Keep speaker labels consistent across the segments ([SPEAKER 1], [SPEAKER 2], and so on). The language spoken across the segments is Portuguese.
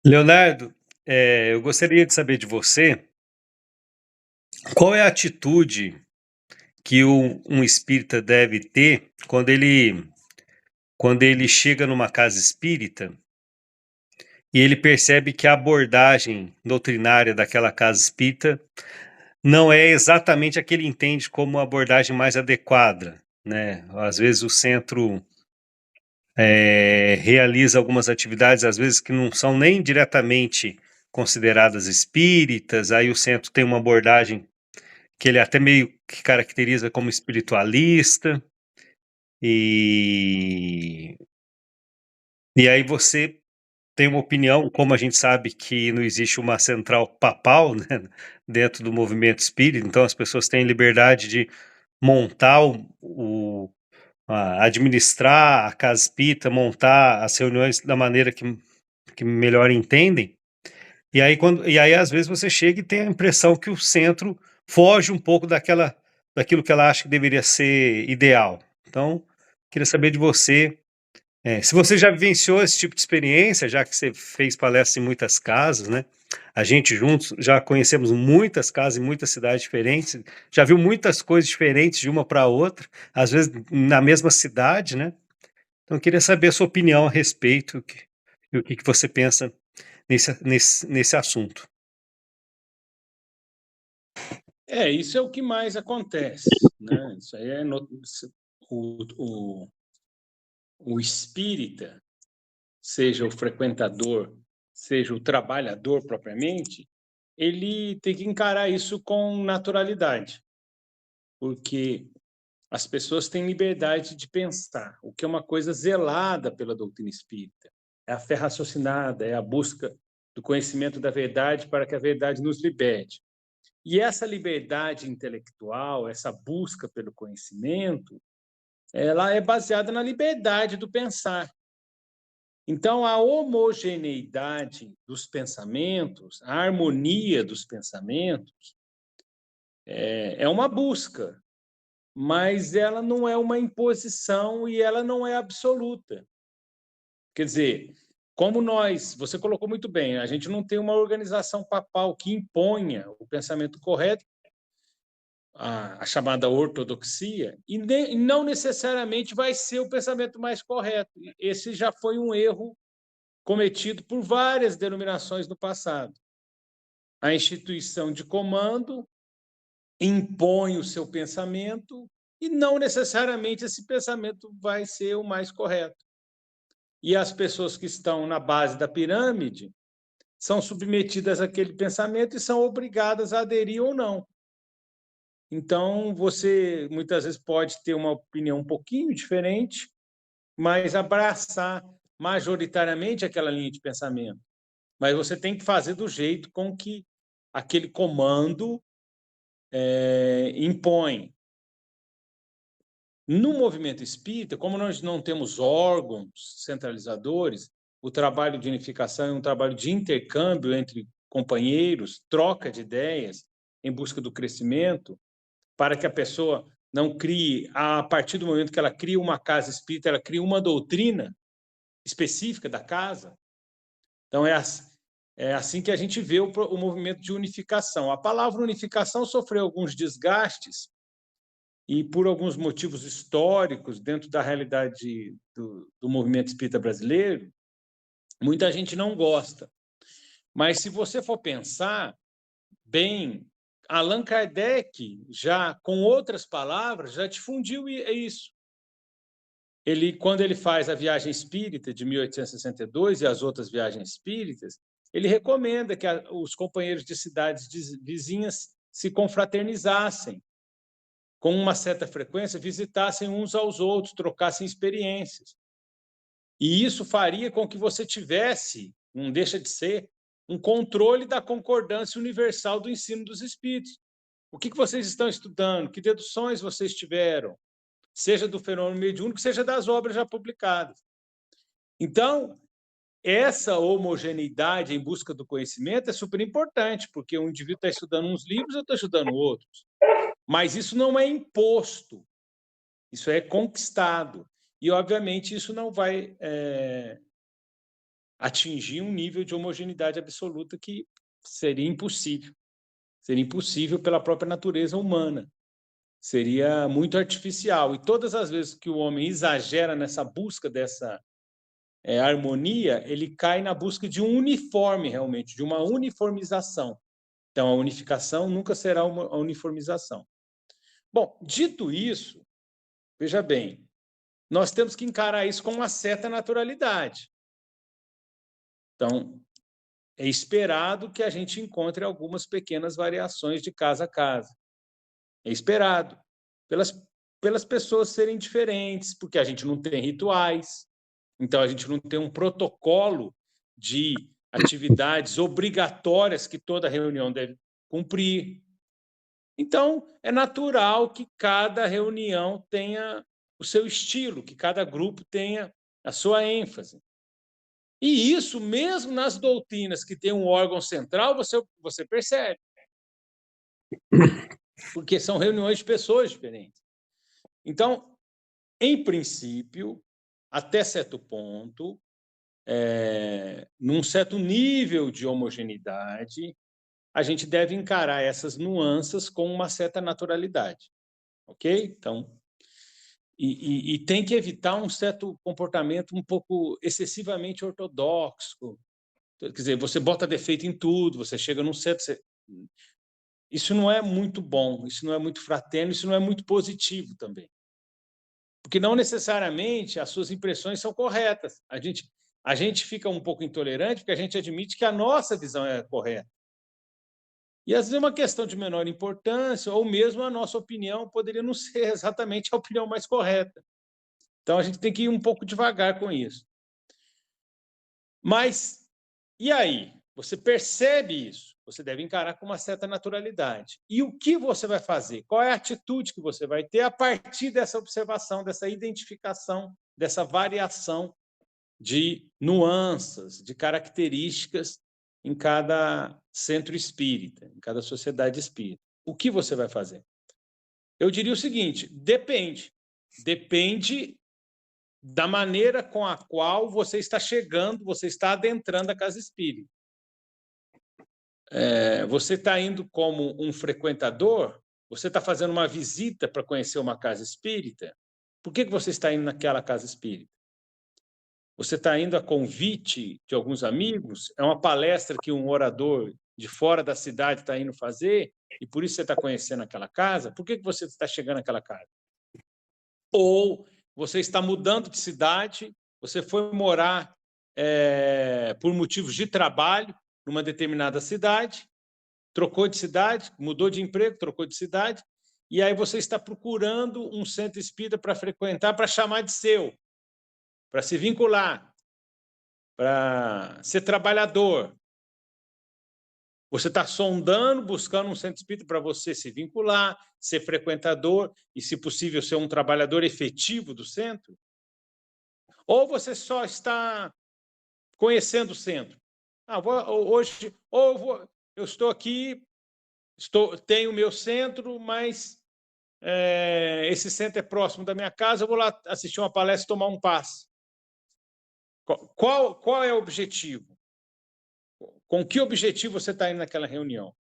[SPEAKER 1] Leonardo, eu gostaria de saber de você, qual é a atitude que um espírita deve ter quando ele chega numa casa espírita e ele percebe que a abordagem doutrinária daquela casa espírita não é exatamente a que ele entende como a abordagem mais adequada, né? Às vezes o centro realiza algumas atividades, às vezes que não são nem diretamente consideradas espíritas, aí o centro tem uma abordagem que ele até meio que caracteriza como espiritualista, e, e aí você tem uma opinião, como a gente sabe que não existe uma central papal, né, dentro do movimento espírita, então as pessoas têm liberdade de montar administrar a casa espírita, montar as reuniões da maneira que melhor entendem. E aí às vezes você chega e tem a impressão que o centro foge um pouco daquilo que ela acha que deveria ser ideal. Então, queria saber de você, se você já vivenciou esse tipo de experiência, já que você fez palestra em muitas casas, né? A gente juntos já conhecemos muitas casas em muitas cidades diferentes, já viu muitas coisas diferentes de uma para outra, às vezes na mesma cidade, né? Então, eu queria saber a sua opinião a respeito, e o que que você pensa nesse assunto.
[SPEAKER 2] Isso é o que mais acontece, né? Isso aí o, o, o espírita, seja o frequentador, seja o trabalhador propriamente, ele tem que encarar isso com naturalidade, porque as pessoas têm liberdade de pensar, o que é uma coisa zelada pela doutrina espírita. É a fé raciocinada, é a busca do conhecimento da verdade para que a verdade nos liberte. E essa liberdade intelectual, essa busca pelo conhecimento, ela é baseada na liberdade do pensar. Então, a homogeneidade dos pensamentos, a harmonia dos pensamentos, é uma busca, mas ela não é uma imposição e ela não é absoluta. Quer dizer, você colocou muito bem, a gente não tem uma organização papal que imponha o pensamento correto, a chamada ortodoxia, e não necessariamente vai ser o pensamento mais correto. Esse já foi um erro cometido por várias denominações no passado. A instituição de comando impõe o seu pensamento e não necessariamente esse pensamento vai ser o mais correto. E as pessoas que estão na base da pirâmide são submetidas àquele pensamento e são obrigadas a aderir ou não. Então, você muitas vezes pode ter uma opinião um pouquinho diferente, mas abraçar majoritariamente aquela linha de pensamento. Mas você tem que fazer do jeito com que aquele comando impõe. No movimento espírita, como nós não temos órgãos centralizadores, o trabalho de unificação é um trabalho de intercâmbio entre companheiros, troca de ideias em busca do crescimento, para que a pessoa não crie, a partir do momento que ela cria uma casa espírita, ela cria uma doutrina específica da casa. Então, é assim que a gente vê o movimento de unificação. A palavra unificação sofreu alguns desgastes e, por alguns motivos históricos, dentro da realidade do movimento espírita brasileiro, muita gente não gosta. Mas, se você for pensar bem, Allan Kardec, já com outras palavras, já difundiu isso. Quando ele faz a viagem espírita de 1862 e as outras viagens espíritas, ele recomenda que os companheiros de cidades vizinhas se confraternizassem, com uma certa frequência, visitassem uns aos outros, trocassem experiências. E isso faria com que você tivesse, não deixa de ser, um controle da concordância universal do ensino dos espíritos. O que vocês estão estudando? Que deduções vocês tiveram? Seja do fenômeno mediúnico, seja das obras já publicadas. Então, essa homogeneidade em busca do conhecimento é super importante, porque um indivíduo está estudando uns livros, eu estou estudando outros. Mas isso não é imposto, isso é conquistado. E, obviamente, isso não vai atingir um nível de homogeneidade absoluta que seria impossível. Seria impossível pela própria natureza humana. Seria muito artificial. E todas as vezes que o homem exagera nessa busca dessa harmonia, ele cai na busca de um uniforme, realmente, de uma uniformização. Então, a unificação nunca será uma uniformização. Bom, dito isso, veja bem, nós temos que encarar isso com uma certa naturalidade. Então, é esperado que a gente encontre algumas pequenas variações de casa a casa. É esperado. Pelas pessoas serem diferentes, porque a gente não tem rituais, então a gente não tem um protocolo de atividades obrigatórias que toda reunião deve cumprir. Então, é natural que cada reunião tenha o seu estilo, que cada grupo tenha a sua ênfase. E isso, mesmo nas doutrinas que tem um órgão central, você percebe. Porque são reuniões de pessoas diferentes. Então, em princípio, até certo ponto, num certo nível de homogeneidade, a gente deve encarar essas nuances com uma certa naturalidade, ok? Então, e tem que evitar um certo comportamento um pouco excessivamente ortodoxo. Quer dizer, você bota defeito em tudo, você chega num certo... Isso não é muito bom, isso não é muito fraterno, isso não é muito positivo também. Porque não necessariamente as suas impressões são corretas. A gente fica um pouco intolerante porque a gente admite que a nossa visão é correta. E às vezes é uma questão de menor importância, ou mesmo a nossa opinião poderia não ser exatamente a opinião mais correta. Então a gente tem que ir um pouco devagar com isso. Mas, e aí? Você percebe isso? Você deve encarar com uma certa naturalidade. E o que você vai fazer? Qual é a atitude que você vai ter a partir dessa observação, dessa identificação, dessa variação de nuances, de características em cada centro espírita, em cada sociedade espírita? O que você vai fazer? Eu diria o seguinte: depende. Depende da maneira com a qual você está chegando, você está adentrando a casa espírita. Você está indo como um frequentador? Você está fazendo uma visita para conhecer uma casa espírita? Por que você está indo naquela casa espírita? Você está indo a convite de alguns amigos? É uma palestra que um orador de fora da cidade está indo fazer e por isso você está conhecendo aquela casa? Por que você está chegando naquela casa? Ou você está mudando de cidade, você foi morar por motivos de trabalho numa determinada cidade, trocou de cidade, mudou de emprego, trocou de cidade, e aí você está procurando um centro espírita para frequentar, para chamar de seu, para se vincular, para ser trabalhador. Você está sondando, buscando um centro espírita para você se vincular, ser frequentador e, se possível, ser um trabalhador efetivo do centro? Ou você só está conhecendo o centro? Hoje, eu estou aqui, tenho o meu centro, mas esse centro é próximo da minha casa, eu vou lá assistir uma palestra, tomar um passe. Qual é o objetivo? Com que objetivo você está indo naquela reunião?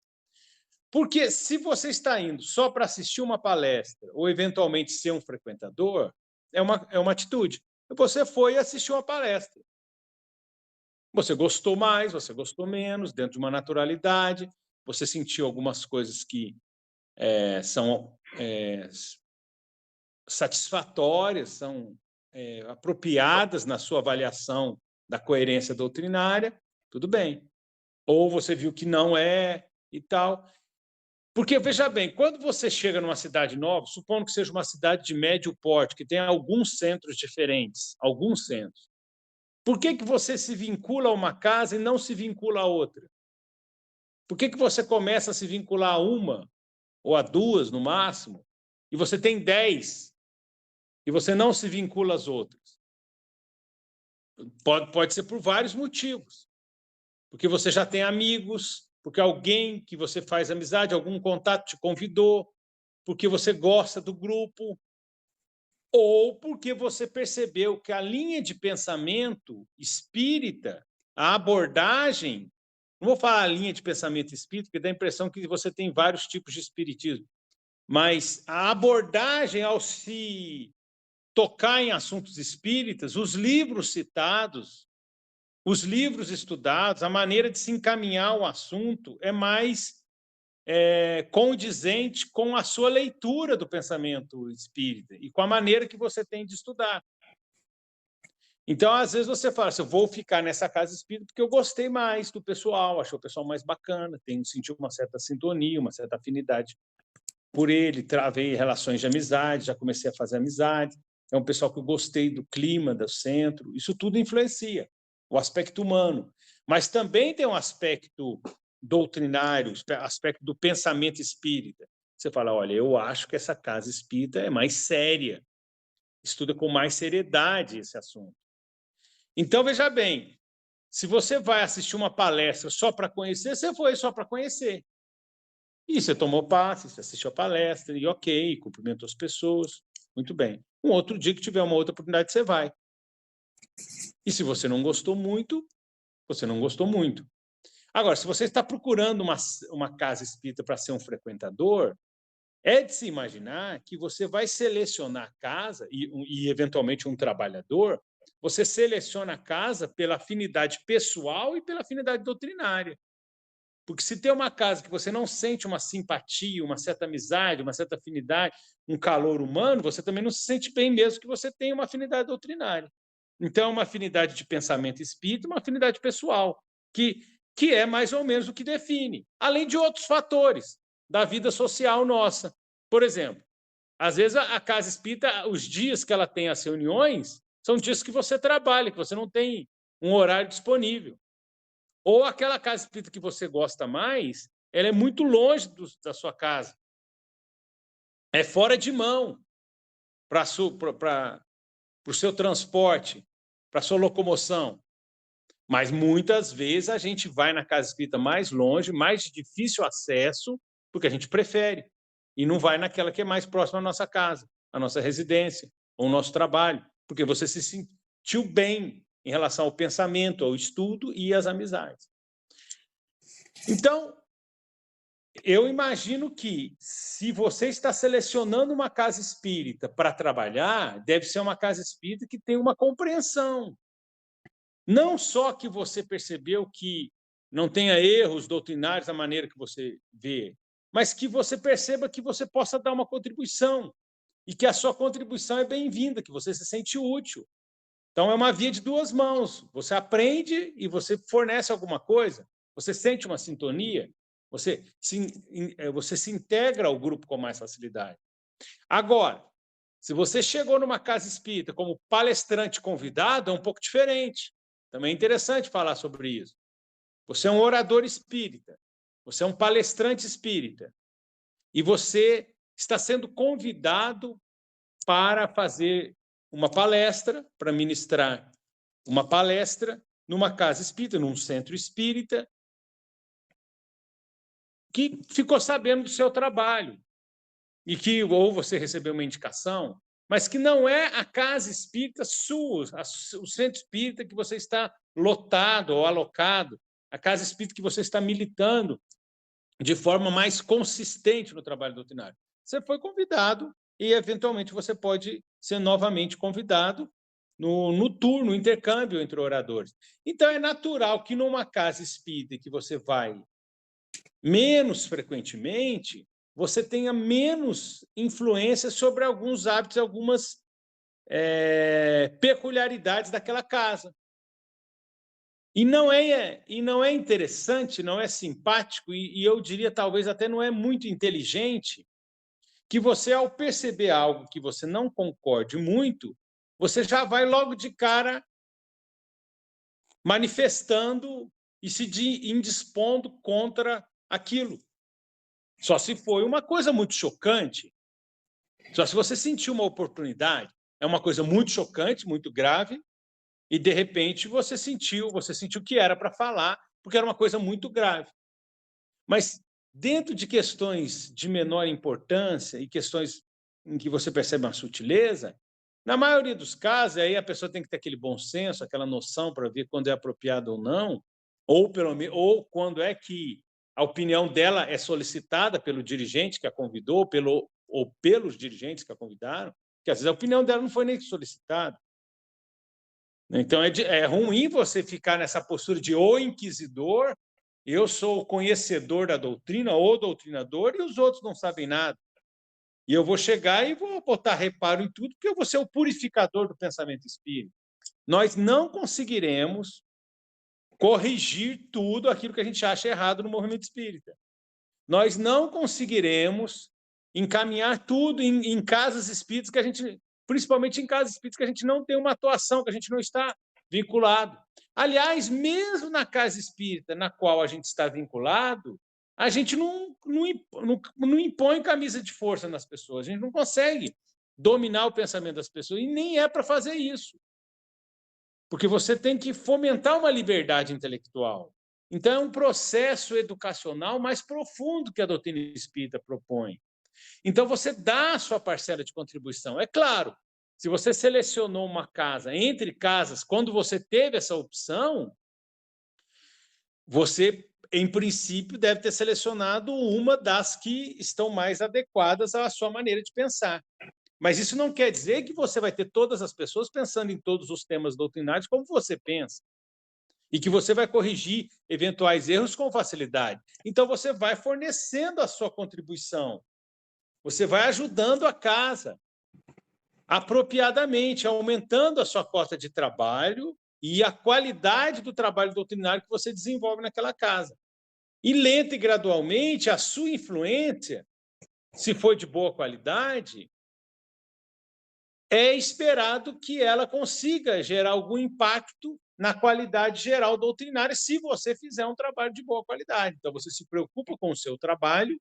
[SPEAKER 2] Porque se você está indo só para assistir uma palestra ou eventualmente ser um frequentador, é uma atitude. Você foi e assistiu uma palestra. Você gostou mais, você gostou menos, dentro de uma naturalidade, você sentiu algumas coisas que são satisfatórias, são apropriadas na sua avaliação da coerência doutrinária, tudo bem. Ou você viu que não é e tal. Porque, veja bem, quando você chega numa cidade nova, supondo que seja uma cidade de médio porte, que tem alguns centros diferentes, alguns centros, por que você se vincula a uma casa e não se vincula a outra? Por que você começa a se vincular a uma ou a duas, no máximo, e você tem 10 e você não se vincula às outras? Pode ser por vários motivos. Porque você já tem amigos, porque alguém que você faz amizade, algum contato te convidou, porque você gosta do grupo, ou porque você percebeu que a linha de pensamento espírita a abordagem, não vou falar a linha de pensamento espírita, porque dá a impressão que você tem vários tipos de espiritismo, mas a abordagem ao se tocar em assuntos espíritas, os livros citados, os livros estudados, a maneira de se encaminhar o assunto é mais condizente com a sua leitura do pensamento espírita e com a maneira que você tem de estudar. Então, às vezes você fala assim, eu vou ficar nessa casa espírita porque eu gostei mais do pessoal, achei o pessoal mais bacana, senti uma certa sintonia, uma certa afinidade por ele, travei relações de amizade, já comecei a fazer amizade, é um pessoal que eu gostei do clima, do centro, isso tudo influencia o aspecto humano, mas também tem um aspecto doutrinário, aspecto do pensamento espírita. Você fala, olha, eu acho que essa casa espírita é mais séria, estuda com mais seriedade esse assunto. Então, veja bem, se você vai assistir uma palestra só para conhecer, você foi só para conhecer. E você tomou passe, você assistiu a palestra, e ok, cumprimentou as pessoas, muito bem. Um outro dia que tiver uma outra oportunidade, você vai. E se você não gostou muito, você não gostou muito. Agora, se você está procurando uma casa espírita para ser um frequentador, é de se imaginar que você vai selecionar a casa, e eventualmente um trabalhador, você seleciona a casa pela afinidade pessoal e pela afinidade doutrinária. Porque se tem uma casa que você não sente uma simpatia, uma certa amizade, uma certa afinidade, um calor humano, você também não se sente bem mesmo que você tenha uma afinidade doutrinária. Então, é uma afinidade de pensamento espírita, uma afinidade pessoal, que é mais ou menos o que define, além de outros fatores da vida social nossa. Por exemplo, às vezes a casa espírita, os dias que ela tem as reuniões, são dias que você trabalha, que você não tem um horário disponível. Ou aquela casa espírita que você gosta mais, ela é muito longe da sua casa. É fora de mão para o seu transporte, para a sua locomoção. Mas muitas vezes a gente vai na casa espírita mais longe, mais de difícil acesso, porque a gente prefere. E não vai naquela que é mais próxima à nossa casa, à nossa residência, ou ao nosso trabalho, porque você se sentiu bem em relação ao pensamento, ao estudo e às amizades. Então, eu imagino que, se você está selecionando uma casa espírita para trabalhar, deve ser uma casa espírita que tem uma compreensão. Não só que você percebeu que não tenha erros doutrinários da maneira que você vê, mas que você perceba que você possa dar uma contribuição e que a sua contribuição é bem-vinda, que você se sente útil. Então, é uma via de duas mãos. Você aprende e você fornece alguma coisa, você sente uma sintonia, você se integra ao grupo com mais facilidade. Agora, se você chegou numa casa espírita como palestrante convidado, é um pouco diferente. Também é interessante falar sobre isso. Você é um orador espírita, você é um palestrante espírita, e você está sendo convidado para fazer uma palestra, para ministrar uma palestra numa casa espírita, num centro espírita, que ficou sabendo do seu trabalho, e que ou você recebeu uma indicação, mas que não é a casa espírita sua, o centro espírita que você está lotado ou alocado, a casa espírita que você está militando de forma mais consistente no trabalho doutrinário. Você foi convidado e, eventualmente, você pode ser novamente convidado no turno, no intercâmbio entre oradores. Então, é natural que numa casa espírita que você vai menos frequentemente, você tenha menos influência sobre alguns hábitos, algumas peculiaridades daquela casa. E não é interessante, não é simpático, e eu diria talvez até não é muito inteligente, que você, ao perceber algo que você não concorde muito, você já vai logo de cara manifestando e se indispondo contra aquilo. Só se foi uma coisa muito chocante, só se você sentiu uma oportunidade, é uma coisa muito chocante, muito grave, e de repente você sentiu que era para falar, porque era uma coisa muito grave. Mas dentro de questões de menor importância e questões em que você percebe uma sutileza, Na maioria dos casos, aí a pessoa tem que ter aquele bom senso, aquela noção para ver quando é apropriado ou não, ou quando é que a opinião dela é solicitada pelo dirigente que a convidou, ou pelos dirigentes que a convidaram, que às vezes a opinião dela não foi nem solicitada. Então, é ruim você ficar nessa postura de o inquisidor, eu sou o conhecedor da doutrina, ou doutrinador, e os outros não sabem nada. E eu vou chegar e vou botar reparo em tudo, porque eu vou ser o purificador do pensamento espírita. Nós não conseguiremos corrigir tudo aquilo que a gente acha errado no movimento espírita. Nós não conseguiremos encaminhar tudo em casas espíritas que a gente, principalmente em casas espíritas que a gente não tem uma atuação, que a gente não está vinculado. Aliás, mesmo na casa espírita na qual a gente está vinculado, a gente não impõe camisa de força nas pessoas, a gente não consegue dominar o pensamento das pessoas, e nem é para fazer isso. Porque você tem que fomentar uma liberdade intelectual. Então, é um processo educacional mais profundo que a doutrina espírita propõe. Então, você dá a sua parcela de contribuição. É claro, se você selecionou uma casa entre casas, quando você teve essa opção, você, em princípio, deve ter selecionado uma das que estão mais adequadas à sua maneira de pensar. Mas isso não quer dizer que você vai ter todas as pessoas pensando em todos os temas doutrinários como você pensa. E que você vai corrigir eventuais erros com facilidade. Então, você vai fornecendo a sua contribuição. Você vai ajudando a casa apropriadamente, aumentando a sua cota de trabalho e a qualidade do trabalho doutrinário que você desenvolve naquela casa. E lenta e gradualmente, a sua influência, se for de boa qualidade, é esperado que ela consiga gerar algum impacto na qualidade geral doutrinária, se você fizer um trabalho de boa qualidade. Então, você se preocupa com o seu trabalho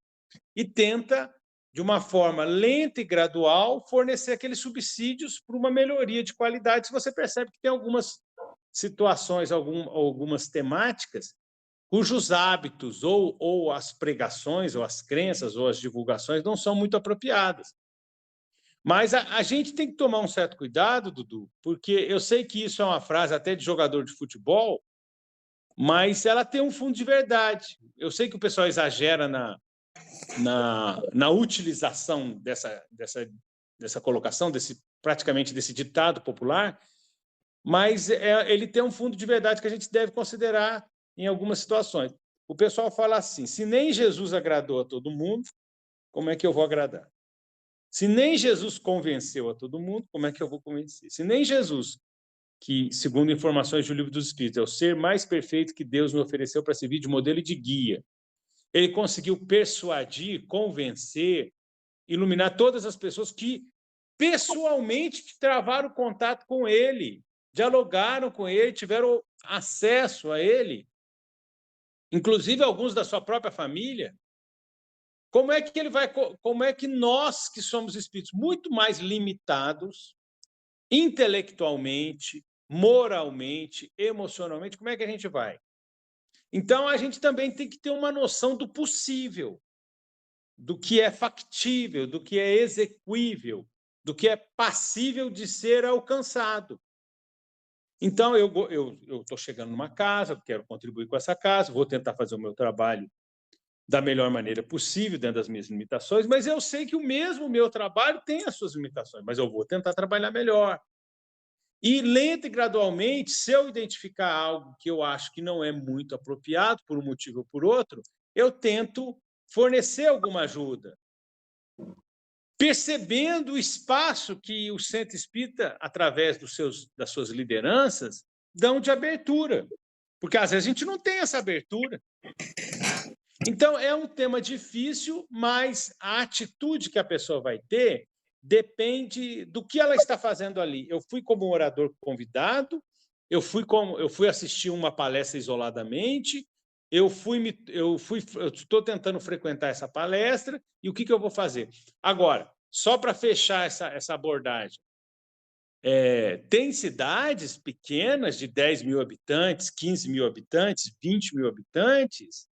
[SPEAKER 2] e tenta, de uma forma lenta e gradual, fornecer aqueles subsídios para uma melhoria de qualidade, se você percebe que tem algumas situações, algumas temáticas, cujos hábitos, ou as pregações, ou as crenças, ou as divulgações não são muito apropriadas. Mas a gente tem que tomar um certo cuidado, Dudu, porque eu sei que isso é uma frase até de jogador de futebol, mas ela tem um fundo de verdade. Eu sei que o pessoal exagera na utilização dessa colocação, praticamente desse ditado popular, mas ele tem um fundo de verdade que a gente deve considerar em algumas situações. O pessoal fala assim, se nem Jesus agradou a todo mundo, como é que eu vou agradar? Se nem Jesus convenceu a todo mundo, como é que eu vou convencer? Se nem Jesus, que, segundo informações do Livro dos Espíritos, é o ser mais perfeito que Deus me ofereceu para servir de modelo e de guia, ele conseguiu persuadir, convencer, iluminar todas as pessoas que pessoalmente travaram contato com ele, dialogaram com ele, tiveram acesso a ele, inclusive alguns da sua própria família. Como é que nós, que somos espíritos muito mais limitados, intelectualmente, moralmente, emocionalmente, como é que a gente vai? Então, a gente também tem que ter uma noção do possível, do que é factível, do que é exequível, do que é passível de ser alcançado. Então, eu estou chegando numa casa, quero contribuir com essa casa, vou tentar fazer o meu trabalho da melhor maneira possível, dentro das minhas limitações, mas eu sei que o meu trabalho tem as suas limitações, mas eu vou tentar trabalhar melhor. E, lenta e gradualmente, se eu identificar algo que eu acho que não é muito apropriado, por um motivo ou por outro, eu tento fornecer alguma ajuda. Percebendo o espaço que o centro espírita, através das suas lideranças, dão de abertura. Porque, às vezes, a gente não tem essa abertura. Então, é um tema difícil, mas a atitude que a pessoa vai ter depende do que ela está fazendo ali. Eu fui como orador convidado, eu fui assistir uma palestra isoladamente, eu estou tentando frequentar essa palestra, e o que eu vou fazer? Agora, só para fechar essa abordagem, tem cidades pequenas de 10 mil habitantes, 15 mil habitantes, 20 mil habitantes,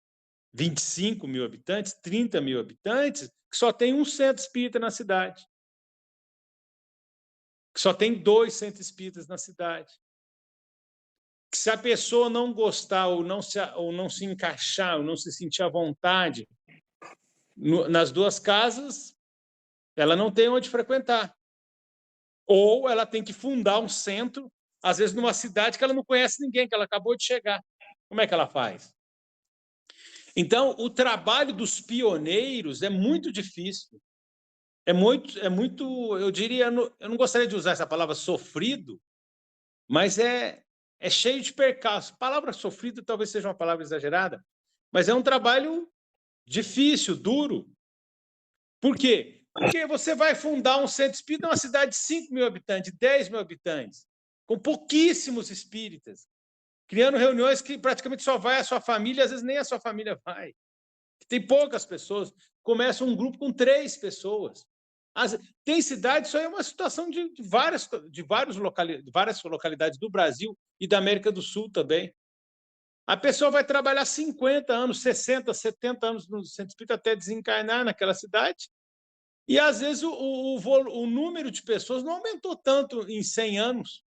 [SPEAKER 2] 25 mil habitantes, 30 mil habitantes, que só tem um centro espírita na cidade. que só tem 2 centros espíritas na cidade. Que se a pessoa não gostar ou não se encaixar, ou não se sentir à vontade nas 2 casas, ela não tem onde frequentar. Ou ela tem que fundar um centro, às vezes numa cidade que ela não conhece ninguém, que ela acabou de chegar. Como é que ela faz? Então, o trabalho dos pioneiros é muito difícil. É muito, eu diria, eu não gostaria de usar essa palavra sofrido, mas é cheio de percalços. A palavra sofrido talvez seja uma palavra exagerada, mas é um trabalho difícil, duro. Por quê? Porque você vai fundar um centro espírita numa cidade de 5 mil habitantes, 10 mil habitantes, com pouquíssimos espíritas, criando reuniões que praticamente só vai a sua família, às vezes nem a sua família vai. Tem poucas pessoas. Começa um grupo com 3 pessoas. Tem cidades, isso aí é uma situação de várias localidades do Brasil e da América do Sul também. A pessoa vai trabalhar 50 anos, 60, 70 anos no centro espírita até desencarnar naquela cidade. E, às vezes, o número de pessoas não aumentou tanto em 100 anos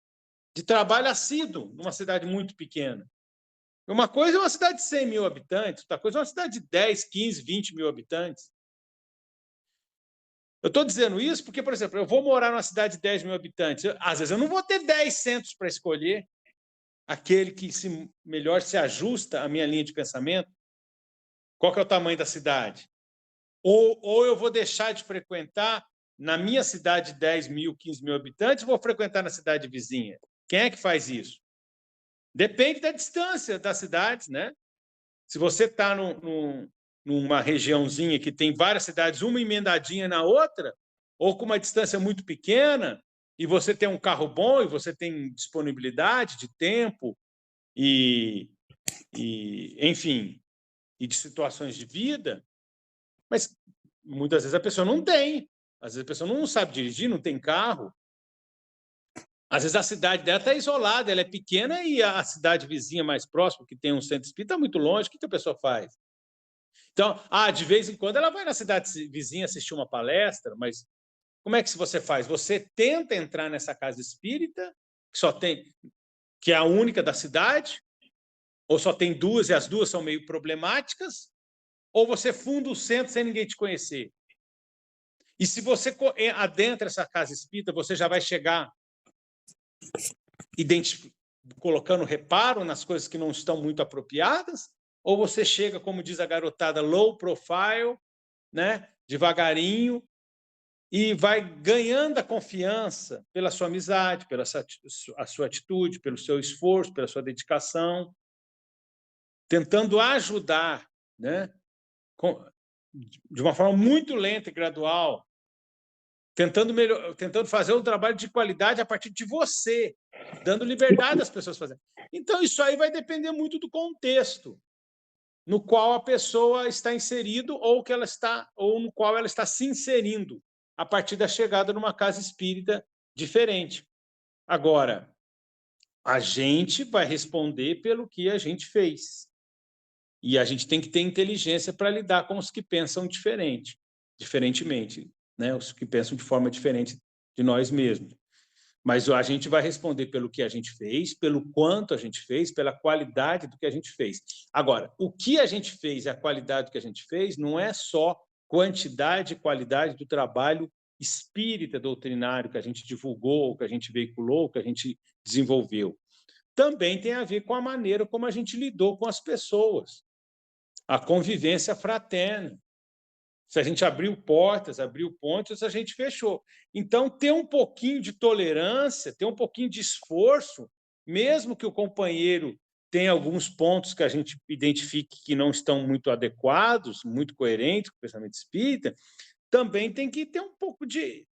[SPEAKER 2] de trabalho assíduo numa cidade muito pequena. Uma coisa é uma cidade de 100 mil habitantes, outra coisa é uma cidade de 10, 15, 20 mil habitantes. Eu estou dizendo isso porque, por exemplo, eu vou morar numa cidade de 10 mil habitantes. Às vezes eu não vou ter 10 centros para escolher aquele que melhor se ajusta à minha linha de pensamento. Qual que é o tamanho da cidade? Ou eu vou deixar de frequentar na minha cidade de 10 mil, 15 mil habitantes, vou frequentar na cidade vizinha. Quem é que faz isso? Depende da distância das cidades, né? Se você está numa regiãozinha que tem várias cidades, uma emendadinha na outra, ou com uma distância muito pequena, e você tem um carro bom, e você tem disponibilidade de tempo, enfim, e de situações de vida, mas muitas vezes a pessoa não tem. Às vezes a pessoa não sabe dirigir, não tem carro. Às vezes a cidade dela está isolada, ela é pequena e a cidade vizinha mais próxima, que tem um centro espírita, está muito longe. O que a pessoa faz? Então, de vez em quando ela vai na cidade vizinha assistir uma palestra, mas como é que você faz? Você tenta entrar nessa casa espírita, que é a única da cidade, ou só tem 2 e as 2 são meio problemáticas, ou você funda o centro sem ninguém te conhecer. E se você adentra essa casa espírita, você já vai chegar colocando reparo nas coisas que não estão muito apropriadas, ou você chega, como diz a garotada, low profile, né, devagarinho, e vai ganhando a confiança pela sua amizade, pela a sua atitude, pelo seu esforço, pela sua dedicação, tentando ajudar, né, de uma forma muito lenta e gradual, tentando fazer um trabalho de qualidade a partir de você, dando liberdade às pessoas fazerem. Então, isso aí vai depender muito do contexto no qual a pessoa está inserido ou no qual ela está se inserindo a partir da chegada numa casa espírita diferente. Agora, a gente vai responder pelo que a gente fez. E a gente tem que ter inteligência para lidar com os que pensam diferentemente, né? Os que pensam de forma diferente de nós mesmos. Mas a gente vai responder pelo que a gente fez, pelo quanto a gente fez, pela qualidade do que a gente fez. Agora, o que a gente fez e a qualidade do que a gente fez não é só quantidade e qualidade do trabalho espírita doutrinário que a gente divulgou, que a gente veiculou, que a gente desenvolveu. Também tem a ver com a maneira como a gente lidou com as pessoas, a convivência fraterna. Se a gente abriu portas, abriu pontes, a gente fechou. Então, ter um pouquinho de tolerância, ter um pouquinho de esforço, mesmo que o companheiro tenha alguns pontos que a gente identifique que não estão muito adequados, muito coerentes com o pensamento espírita, também tem que ter um pouco de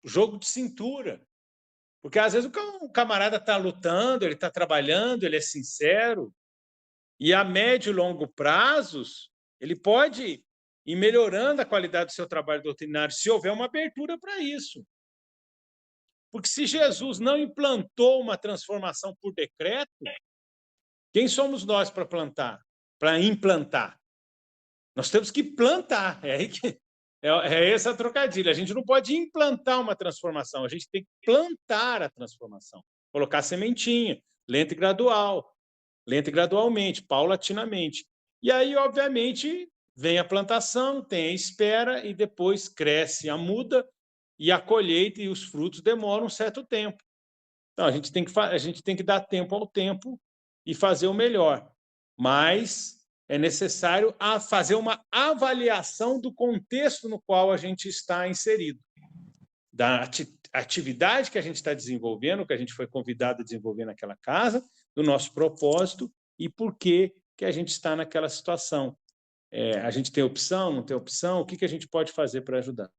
[SPEAKER 2] jogo de cintura. Porque, às vezes, o camarada está lutando, ele está trabalhando, ele é sincero, e a médio e longo prazos, ele pode ir melhorando a qualidade do seu trabalho doutrinário, se houver uma abertura para isso. Porque se Jesus não implantou uma transformação por decreto, quem somos nós para implantar? Nós temos que plantar. É É essa a trocadilha. A gente não pode implantar uma transformação, a gente tem que plantar a transformação, colocar sementinha, lenta e gradualmente, paulatinamente. E aí, obviamente, vem a plantação, tem a espera e depois cresce a muda e a colheita e os frutos demoram um certo tempo. Então, a gente tem que dar tempo ao tempo e fazer o melhor. Mas é necessário fazer uma avaliação do contexto no qual a gente está inserido, da atividade que a gente está desenvolvendo, que a gente foi convidado a desenvolver naquela casa, do nosso propósito e por que a gente está naquela situação. A gente tem opção, não tem opção? O que a gente pode fazer para ajudar?